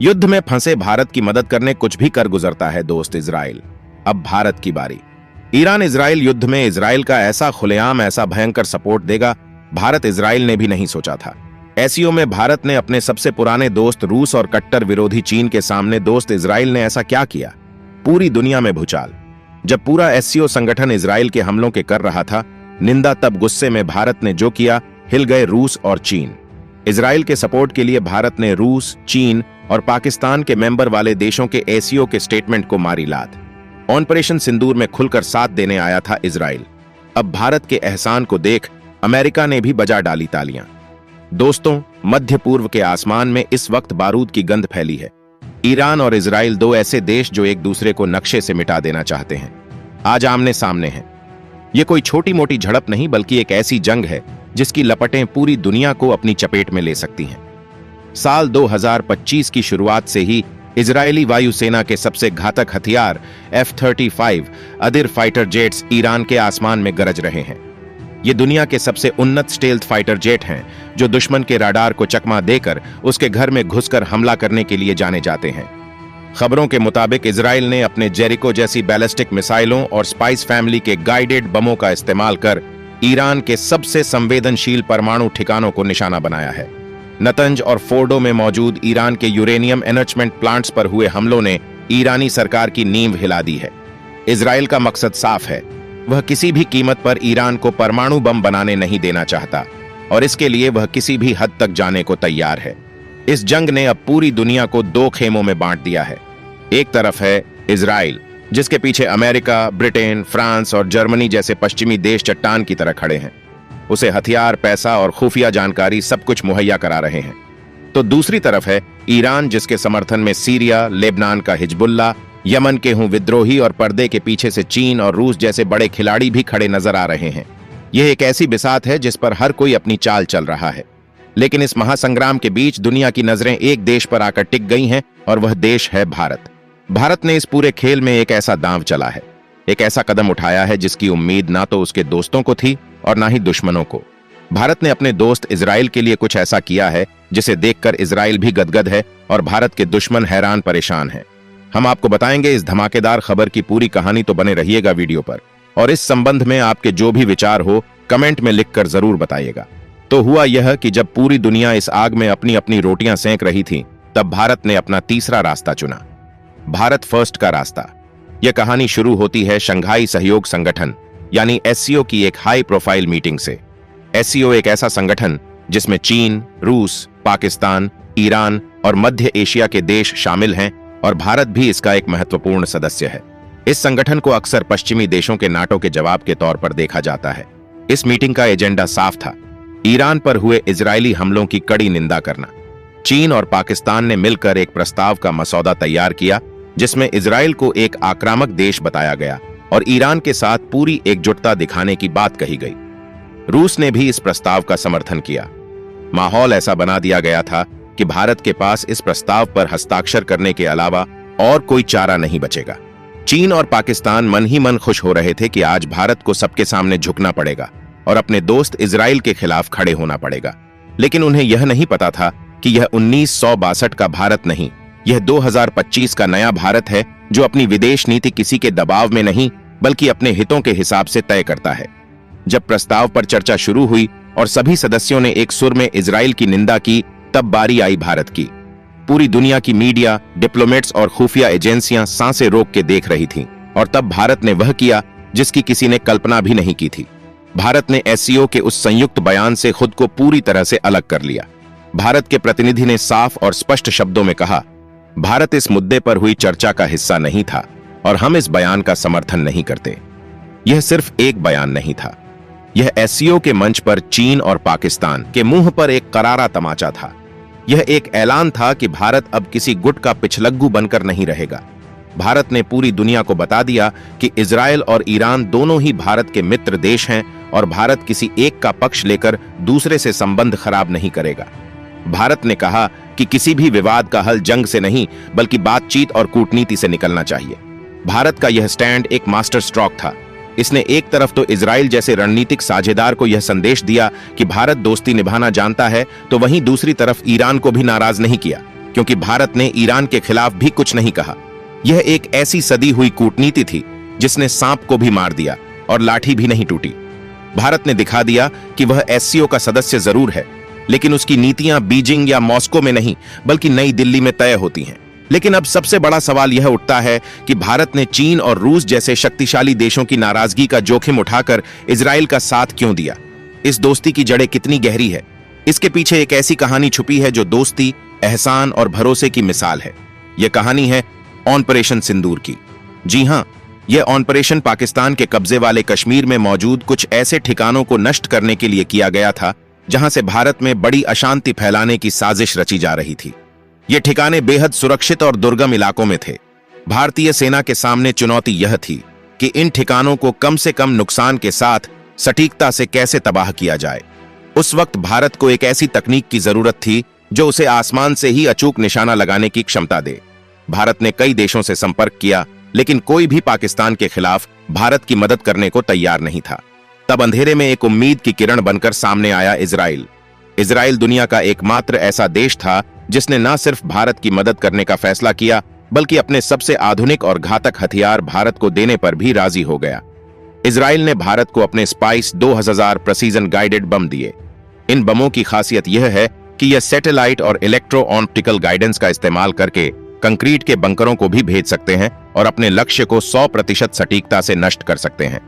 युद्ध में फंसे भारत की मदद करने कुछ भी कर गुजरता है दोस्त इजराइल। अब भारत की बारी। ईरान इजराइल युद्ध में इजराइल का ऐसा खुलेआम ऐसा भयंकर सपोर्ट देगा, भारत इजराइल ने भी नहीं सोचा था। एससीओ में भारत ने अपने सबसे पुराने दोस्त रूस और कट्टर विरोधी चीन के सामने दोस्त इजराइल ने ऐसा क्या किया? पूरी दुनिया में भूचाल। जब पूरा एससीओ संगठन इजराइल के हमलों के कर रहा था निंदा, तब गुस्से में भारत ने जो किया, हिल गए रूस और चीन। इजराइल के सपोर्ट के लिए भारत ने रूस, चीन और पाकिस्तान के मेंबर वाले देशों के एससीओ के स्टेटमेंट को मारी लात। ऑपरेशन सिंदूर में खुलकर साथ देने आया था इजराइल। अब भारत के एहसान को देख अमेरिका ने भी बजा डाली तालियां। दोस्तों, मध्य पूर्व के आसमान में इस वक्त बारूद की गंध फैली है। ईरान और इजराइल, दो ऐसे देश जो एक दूसरे को नक्शे से मिटा देना चाहते हैं, आज आमने सामने हैं। यह कोई छोटी मोटी झड़प नहीं, बल्कि एक ऐसी जंग है जिसकी लपटें पूरी दुनिया को अपनी चपेट में ले सकती हैं। साल 2025 की शुरुआत से ही इजरायली वायुसेना के सबसे घातक हथियार F-35 अदिर फाइटर जेट्स ईरान के आसमान में गरज रहे हैं। ये दुनिया के सबसे उन्नत स्टेल्थ फाइटर जेट हैं, जो दुश्मन के राडार को चकमा देकर उसके घर में घुसकर हमला करने के लिए जाने जाते हैं। खबरों के मुताबिक इजराइल ने अपने जेरिको जैसी बैलिस्टिक मिसाइलों और स्पाइस फैमिली के गाइडेड बमों का इस्तेमाल कर ईरान के सबसे संवेदनशील परमाणु ठिकानों को निशाना बनाया है। नतंज और फोर्डो में मौजूद ईरान के यूरेनियम एनरिचमेंट प्लांट्स पर हुए हमलों ने ईरानी सरकार की नींव हिला दी है। इजराइल का मकसद साफ है, वह किसी भी कीमत पर ईरान को परमाणु बम बनाने नहीं देना चाहता और इसके लिए वह किसी भी हद तक जाने को तैयार है। इस जंग ने अब पूरी दुनिया को दो खेमों में बांट दिया है। एक तरफ है इजराइल, जिसके पीछे अमेरिका, ब्रिटेन, फ्रांस और जर्मनी जैसे पश्चिमी देश चट्टान की तरह खड़े हैं। उसे हथियार, पैसा और खुफिया जानकारी सब कुछ मुहैया करा रहे हैं। तो दूसरी तरफ है ईरान, जिसके समर्थन में सीरिया, लेबनान का हिजबुल्ला, यमन के विद्रोही और पर्दे के पीछे से चीन और रूस जैसे बड़े खिलाड़ी भी खड़े नजर आ रहे हैं। यह एक ऐसी बिसात है जिस पर हर कोई अपनी चाल चल रहा है। लेकिन इस महासंग्राम के बीच दुनिया की नजरें एक देश पर आकर टिक गई हैं और वह देश है भारत। भारत ने इस पूरे खेल में एक ऐसा दांव चला है, एक ऐसा कदम उठाया है जिसकी उम्मीद ना तो उसके दोस्तों को थी और ना ही दुश्मनों को। भारत ने अपने दोस्त इजराइल के लिए कुछ ऐसा किया है जिसे देखकर इजराइल भी गदगद है और भारत के दुश्मन हैरान परेशान हैं। हम आपको बताएंगे इस धमाकेदार खबर की पूरी कहानी, तो बने रहिएगा वीडियो पर। और इस संबंध में आपके जो भी विचार हो कमेंट में लिखकर जरूर बताइएगा। तो हुआ यह कि जब पूरी दुनिया इस आग में अपनी अपनी रोटियां सेंक रही थी, तब भारत ने अपना तीसरा रास्ता चुना, भारत फर्स्ट का रास्ता। यह कहानी शुरू होती है शंघाई सहयोग संगठन यानी एससीओ की एक हाई प्रोफाइल मीटिंग से। एससीओ एक ऐसा संगठन जिसमें चीन, रूस, पाकिस्तान, ईरान और मध्य एशिया के देश शामिल हैं और भारत भी इसका एक महत्वपूर्ण सदस्य है। इस संगठन को अक्सर पश्चिमी देशों के नाटो के जवाब के तौर पर देखा जाता है। इस मीटिंग का एजेंडा साफ था, ईरान पर हुए इजरायली हमलों की कड़ी निंदा करना। चीन और पाकिस्तान ने मिलकर एक प्रस्ताव का मसौदा तैयार किया जिसमें इजराइल को एक आक्रामक देश बताया गया और ईरान के साथ पूरी एकजुटता दिखाने की बात कही गई। रूस ने भी इस प्रस्ताव का समर्थन किया। माहौल ऐसा बना दिया गया था कि भारत के पास इस प्रस्ताव पर हस्ताक्षर करने के अलावा और कोई चारा नहीं बचेगा। चीन और पाकिस्तान मन ही मन खुश हो रहे थे कि आज भारत को सबके सामने झुकना पड़ेगा और अपने दोस्त इजराइल के खिलाफ खड़े होना पड़ेगा। लेकिन उन्हें यह नहीं पता था कि यह 1962 का भारत नहीं, यह 2025 का नया भारत है, जो अपनी विदेश नीति किसी के दबाव में नहीं बल्कि अपने हितों के हिसाब से तय करता है। जब प्रस्ताव पर चर्चा शुरू हुई और सभी सदस्यों ने एक सुर में इजराइल की निंदा की, तब बारी आई भारत की। पूरी दुनिया की मीडिया, डिप्लोमेट्स और खुफिया एजेंसियां सांसें रोक के देख रही थीं और तब भारत ने वह किया जिसकी किसी ने कल्पना भी नहीं की थी। भारत ने एससीओ के उस संयुक्त बयान से खुद को पूरी तरह से अलग कर लिया। भारत के प्रतिनिधि ने साफ और स्पष्ट शब्दों में कहा, भारत इस मुद्दे पर हुई चर्चा का हिस्सा नहीं था और हम इस बयान का समर्थन नहीं करते। यह सिर्फ एक बयान नहीं था, यह एससीओ के मंच पर चीन और पाकिस्तान के मुंह पर एक करारा तमाचा था। यह एक ऐलान था कि भारत अब किसी गुट का पिछलग्गू बनकर नहीं रहेगा। भारत ने पूरी दुनिया को बता दिया कि इजराइल और ईरान दोनों ही भारत के मित्र देश हैं और भारत किसी एक का पक्ष लेकर दूसरे से संबंध खराब नहीं करेगा। भारत ने कहा कि किसी भी विवाद का हल जंग से नहीं बल्कि बातचीत और कूटनीति से निकलना चाहिए। भारत का यह स्टैंड एक मास्टर स्ट्रोक था। इसने एक तरफ तो इजराइल जैसे रणनीतिक साझेदार को यह संदेश दिया कि भारत दोस्ती निभाना जानता है, तो वहीं दूसरी तरफ ईरान को भी नाराज नहीं किया। क्योंकि भारत ने ईरान के खिलाफ भी कुछ नहीं कहा। यह एक ऐसी सदी हुई कूटनीति थी जिसने सांप को भी मार दिया और लाठी भी नहीं टूटी। भारत ने दिखा दिया कि वह एससीओ का सदस्य जरूर है, लेकिन उसकी नीतियां बीजिंग या मॉस्को में नहीं बल्कि नई दिल्ली में तय होती हैं। लेकिन अब सबसे बड़ा सवाल यह उठता है कि भारत ने चीन और रूस जैसे शक्तिशाली देशों की नाराजगी का जोखिम उठाकर इजराइल का साथ क्यों दिया? इस दोस्ती की जड़ें कितनी गहरी है? इसके पीछे एक ऐसी कहानी छुपी है जो दोस्ती, एहसान और भरोसे की मिसाल है। यह कहानी है ऑपरेशन सिंदूर की। जी हां, यह ऑपरेशन पाकिस्तान के कब्जे वाले कश्मीर में मौजूद कुछ ऐसे ठिकानों को नष्ट करने के लिए किया गया था जहां से भारत में बड़ी अशांति फैलाने की साजिश रची जा रही थी। ये ठिकाने बेहद सुरक्षित और दुर्गम इलाकों में थे। भारतीय सेना के सामने चुनौती यह थी कि इन ठिकानों को कम से कम नुकसान के साथ सटीकता से कैसे तबाह किया जाए। उस वक्त भारत को एक ऐसी तकनीक की जरूरत थी जो उसे आसमान से ही अचूक निशाना लगाने की क्षमता दे। भारत ने कई देशों से संपर्क किया, लेकिन कोई भी पाकिस्तान के खिलाफ भारत की मदद करने को तैयार नहीं था। तब अंधेरे में एक उम्मीद की किरण बनकर सामने आया इजराइल। इजराइल दुनिया का एकमात्र ऐसा देश था जिसने न सिर्फ भारत की मदद करने का फैसला किया, बल्कि अपने सबसे आधुनिक और घातक हथियार भारत को देने पर भी राजी हो गया। इजराइल ने भारत को अपने स्पाइस 2000 प्रिसीजन गाइडेड बम दिए। इन बमों की खासियत यह है कि यह सैटेलाइट और इलेक्ट्रो ऑप्टिकल गाइडेंस का इस्तेमाल करके कंक्रीट के बंकरों को भी भेज सकते हैं और अपने लक्ष्य को 100% सटीकता से नष्ट कर सकते हैं।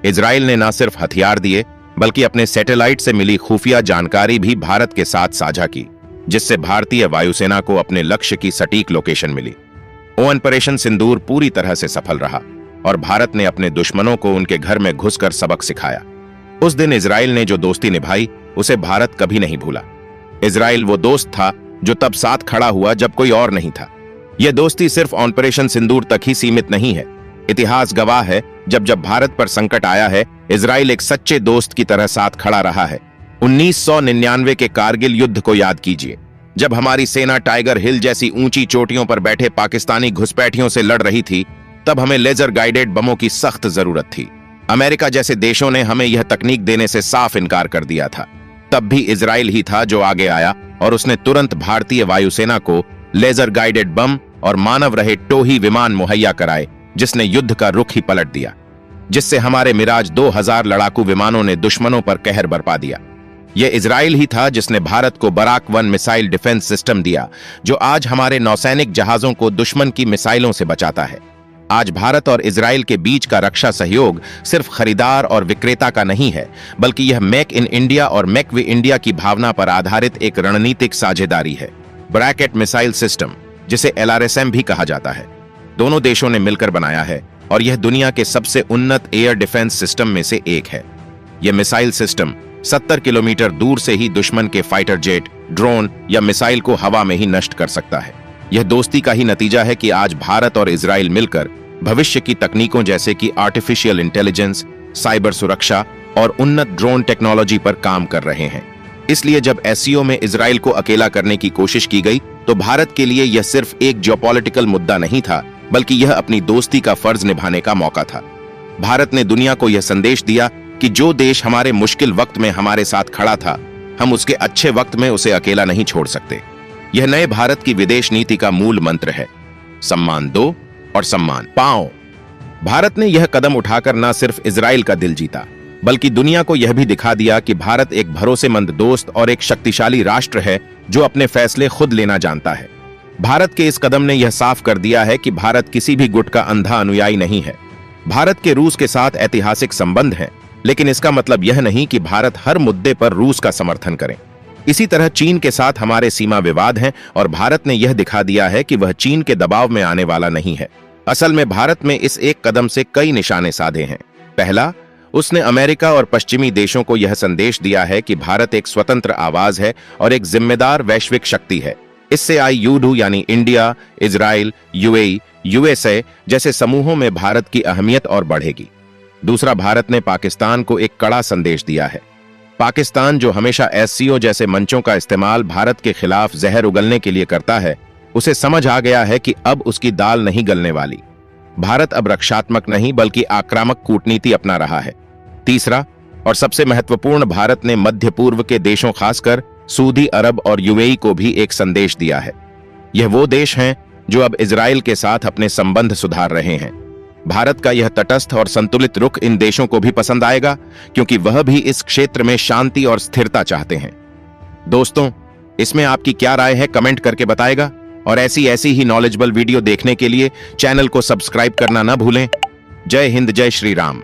इजराइल ने न सिर्फ हथियार दिए, बल्कि अपने सैटेलाइट से मिली खुफिया जानकारी भी भारत के साथ साझा की, जिससे भारतीय वायुसेना को अपने लक्ष्य की सटीक लोकेशन मिली। ऑपरेशन सिंदूर पूरी तरह से सफल रहा और भारत ने अपने दुश्मनों को उनके घर में घुसकर सबक सिखाया। उस दिन इजराइल ने जो दोस्ती निभाई उसे भारत कभी नहीं भूला। इजराइल वो दोस्त था जो तब साथ खड़ा हुआ जब कोई और नहीं था। यह दोस्ती सिर्फ ऑपरेशन सिंदूर तक ही सीमित नहीं है। इतिहास गवाह है, जब जब भारत पर संकट आया है, इजराइल एक सच्चे दोस्त की तरह साथ खड़ा रहा है। 1999 के कारगिल युद्ध को याद कीजिए, जब हमारी सेना टाइगर हिल जैसी ऊंची चोटियों पर बैठे पाकिस्तानी घुसपैठियों से लड़ रही थी, तब हमें लेजर गाइडेड बमों की सख्त जरूरत थी। अमेरिका जैसे देशों ने हमें यह तकनीक देने से साफ इनकार कर दिया था। तब भी इजराइल ही था जो आगे आया और उसने तुरंत भारतीय वायुसेना को लेजर गाइडेड बम और मानव रहित टोही विमान मुहैया कराए, जिसने युद्ध का रुख ही पलट दिया, जिससे हमारे मिराज 2000 लड़ाकू विमानों ने दुश्मनों पर कहर बरपा दिया। यह इजराइल ही था जिसने भारत को बराक 1 मिसाइल डिफेंस सिस्टम दिया, जो आज हमारे नौसैनिक जहाजों को दुश्मन की मिसाइलों से बचाता है। आज भारत और इजराइल के बीच का रक्षा सहयोग सिर्फ खरीदार और विक्रेता का नहीं है, बल्कि यह मेक इन इंडिया और मेक वी इंडिया की भावना पर आधारित एक रणनीतिक साझेदारी है। ब्रैकेट मिसाइल सिस्टम, जिसे LRSM भी कहा जाता है, दोनों देशों ने मिलकर बनाया है और यह दुनिया के सबसे उन्नत एयर डिफेंस सिस्टम में से एक है। यह मिसाइल सिस्टम 70 किलोमीटर दूर से ही दुश्मन के फाइटर जेट, ड्रोन या मिसाइल को हवा में ही नष्ट कर सकता है। यह दोस्ती का ही नतीजा है कि आज भारत और इजराइल मिलकर भविष्य की तकनीकों जैसे कि आर्टिफिशियल इंटेलिजेंस, साइबर सुरक्षा और उन्नत ड्रोन टेक्नोलॉजी पर काम कर रहे हैं। इसलिए जब SCO में इजराइल को अकेला करने की कोशिश की गई, तो भारत के लिए यह सिर्फ एक जियोपॉलिटिकल मुद्दा नहीं था, बल्कि यह अपनी दोस्ती का फर्ज निभाने का मौका था। भारत ने दुनिया को यह संदेश दिया कि जो देश हमारे मुश्किल वक्त में हमारे साथ खड़ा था, हम उसके अच्छे वक्त में उसे अकेला नहीं छोड़ सकते। यह नए भारत की विदेश नीति का मूल मंत्र है, सम्मान दो और सम्मान पाओ। भारत ने यह कदम उठाकर न सिर्फ इजराइल का दिल जीता, बल्कि दुनिया को यह भी दिखा दिया कि भारत एक भरोसेमंद दोस्त और एक शक्तिशाली राष्ट्र है जो अपने फैसले खुद लेना जानता है। भारत के इस कदम ने यह साफ कर दिया है कि भारत किसी भी गुट का अंधा अनुयायी नहीं है। भारत के रूस के साथ ऐतिहासिक संबंध हैं, लेकिन इसका मतलब यह नहीं कि भारत हर मुद्दे पर रूस का समर्थन करे। इसी तरह चीन के साथ हमारे सीमा विवाद हैं और भारत ने यह दिखा दिया है कि वह चीन के दबाव में आने वाला नहीं है। असल में भारत में इस एक कदम से कई निशाने साधे हैं। पहला, उसने अमेरिका और पश्चिमी देशों को यह संदेश दिया है कि भारत एक स्वतंत्र आवाज है और एक जिम्मेदार वैश्विक शक्ति है। इससे IUDU यानी इंडिया, इजराइल, UAE, USA जैसे समूहों में भारत की अहमियत और बढ़ेगी। दूसरा, भारत ने पाकिस्तान को एक कड़ा संदेश दिया है। पाकिस्तान, जो हमेशा SCO जैसे मंचों का इस्तेमाल भारत के खिलाफ जहर उगलने के लिए करता है, उसे समझ आ गया है कि अब उसकी दाल नहीं गलने वाली। भारत अब रक्षात्मक नहीं बल्कि आक्रामक कूटनीति अपना रहा है। तीसरा और सबसे महत्वपूर्ण, भारत ने मध्य पूर्व के देशों, खासकर सऊदी अरब और UAE को भी एक संदेश दिया है। यह वो देश हैं जो अब इजराइल के साथ अपने संबंध सुधार रहे हैं। भारत का यह तटस्थ और संतुलित रुख इन देशों को भी पसंद आएगा, क्योंकि वह भी इस क्षेत्र में शांति और स्थिरता चाहते हैं। दोस्तों, इसमें आपकी क्या राय है, कमेंट करके बताएगा। और ऐसी ही नॉलेजेबल वीडियो देखने के लिए चैनल को सब्सक्राइब करना ना भूलें। जय हिंद, जय श्री राम।